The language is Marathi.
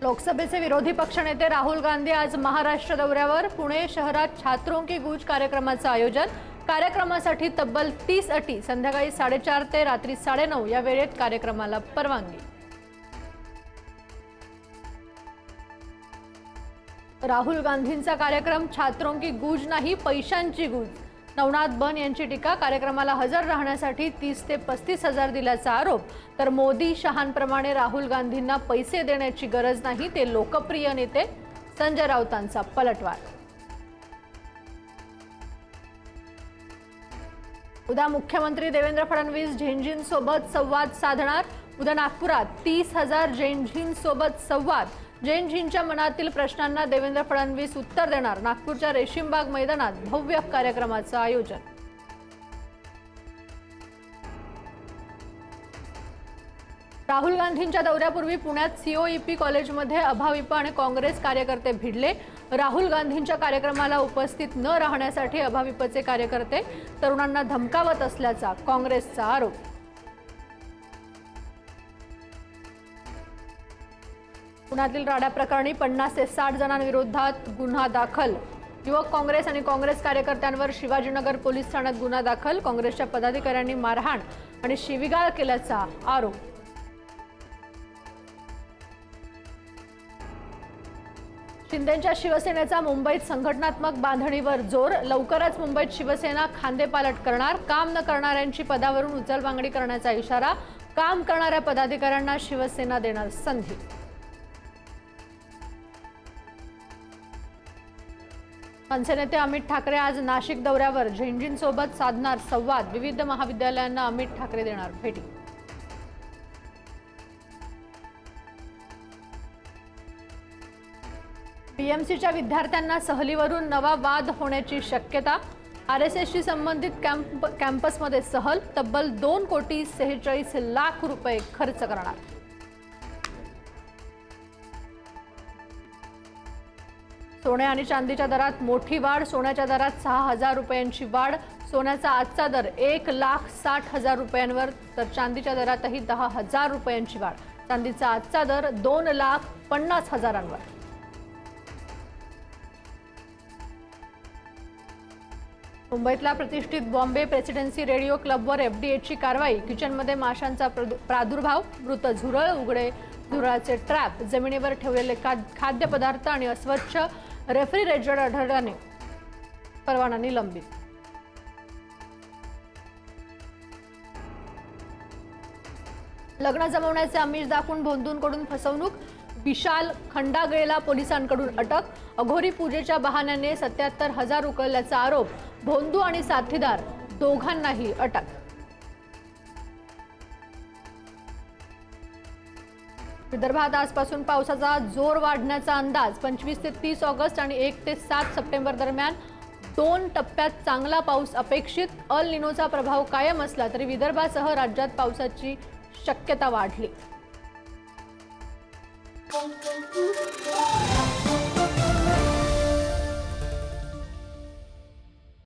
लोकसभेचे विरोधी पक्षनेते राहुल गांधी आज महाराष्ट्र दौऱ्यावर। पुणे शहरात छात्रों की गूंज कार्यक्रमाचं आयोजन। कार्यक्रमासाठी तब्बल 30 अटी। संध्याकाळी 4:30 ते रात्री 9:30 या वेळेत कार्यक्रमाला परवानगी। राहुल गांधींचा कार्यक्रम छात्रों की गूंज नाही, पैशांची गूंज। नवनाथ बन यांची टीका। कार्यक्रमाला हजर राहण्यासाठी 30 ते 35 हजार दिल्याचा आरोप। तर मोदी शहांप्रमाणे राहुल गांधींना पैसे देण्याची गरज नाही, ते लोकप्रिय नेते। संजय राऊतांचा पलटवार। उद्या मुख्यमंत्री देवेंद्र फडणवीस जैनजींसोबत संवाद साधणार। उद्या नागपुरात 30,000 जैनजींसोबत संवाद। जैनजींच्या मनातील प्रश्नांना देवेंद्र फडणवीस उत्तर देणार। नागपूरच्या रेशीमबाग मैदानात भव्य कार्यक्रमाचं आयोजन। राहुल गांधींच्या दौऱ्यापूर्वी पुण्यात सीओईपी कॉलेजमध्ये अभाविप आणि काँग्रेस कार्यकर्ते भिडले। राहुल गांधींच्या कार्यक्रमाला उपस्थित न राहण्यासाठी अभाविपचे कार्यकर्ते तरुणांना धमकावत असल्याचा काँग्रेसचा आरोप। पुण्यातील राडा प्रकरणी 50 ते 60 जणांविरोधात गुन्हा दाखल। युवक काँग्रेस आणि काँग्रेस कार्यकर्त्यांवर शिवाजीनगर पोलीस ठाण्यात गुन्हा दाखल। काँग्रेसच्या पदाधिकाऱ्यांनी मारहाण आणि शिवीगाळ केल्याचा आरोप। शिंदेंच्या शिवसेनेचा मुंबईत संघटनात्मक बांधणीवर जोर। लवकरच मुंबईत शिवसेना खांदेपालट करणार। काम न करणाऱ्यांची पदावरून उचलबांगडी करण्याचा इशारा। काम करणाऱ्या पदाधिकाऱ्यांना शिवसेना देणार संधी। मनसे नेते अमित ठाकरे आज नाशिक दौऱ्यावर। जैनजींसोबत साधणार संवाद। विविध महाविद्यालयांना अमित ठाकरे देणार भेटी। बीएमसीच्या विद्यार्थ्यांना सहलीवरून नवा वाद होण्याची शक्यता। आरएसएसशी संबंधित कॅम्पसमध्ये सहल। तब्बल 2,46,00,000 रुपये खर्च करणार। सोने आणि चांदीच्या दरात मोठी वाढ। सोन्याच्या दरात 6,000 रुपयांची वाढ। सोन्याचा आजचा दर 1,60,000 रुपयांवर, तर चांदीच्या दरातही 10,000 रुपयांची वाढ। चांदीचा आजचा दर 2,50,000वर। मुंबईतला प्रतिष्ठित बॉम्बे प्रेसिडेन्सी रेडिओ क्लबवर एफडीएची कारवाई। किचनमध्ये माशांचा प्रादुर्भाव। मृत झुरळ, उघडे झुरळाचे ट्रॅप, जमिनीवर ठेवलेले खाद्यपदार्थ आणि अस्वच्छ रेफ्रिजरेटर आढळल्याने परवाना निलंबित। लग्न जमवण्याचे आमिष दाखवून भोंदूंकडून फसवणूक। विशाल खंडागळेला पोलिसांकडून अटक। अघोरी पूजेच्या बहाण्याने 77,000 उकळल्याचा आरोप। भोंदू आणि साथीदार दोघांनाही अटक। विदर्भात आजपासून पावसाचा जोर वाढण्याचा अंदाज। 25 ते 30 ऑगस्ट आणि 1 ते 7 सप्टेंबर दरम्यान 2 टप्प्यात चांगला पाऊस अपेक्षित। अल निनोचा प्रभाव कायम असला तरी विदर्भासह राज्यात पावसाची शक्यता वाढली।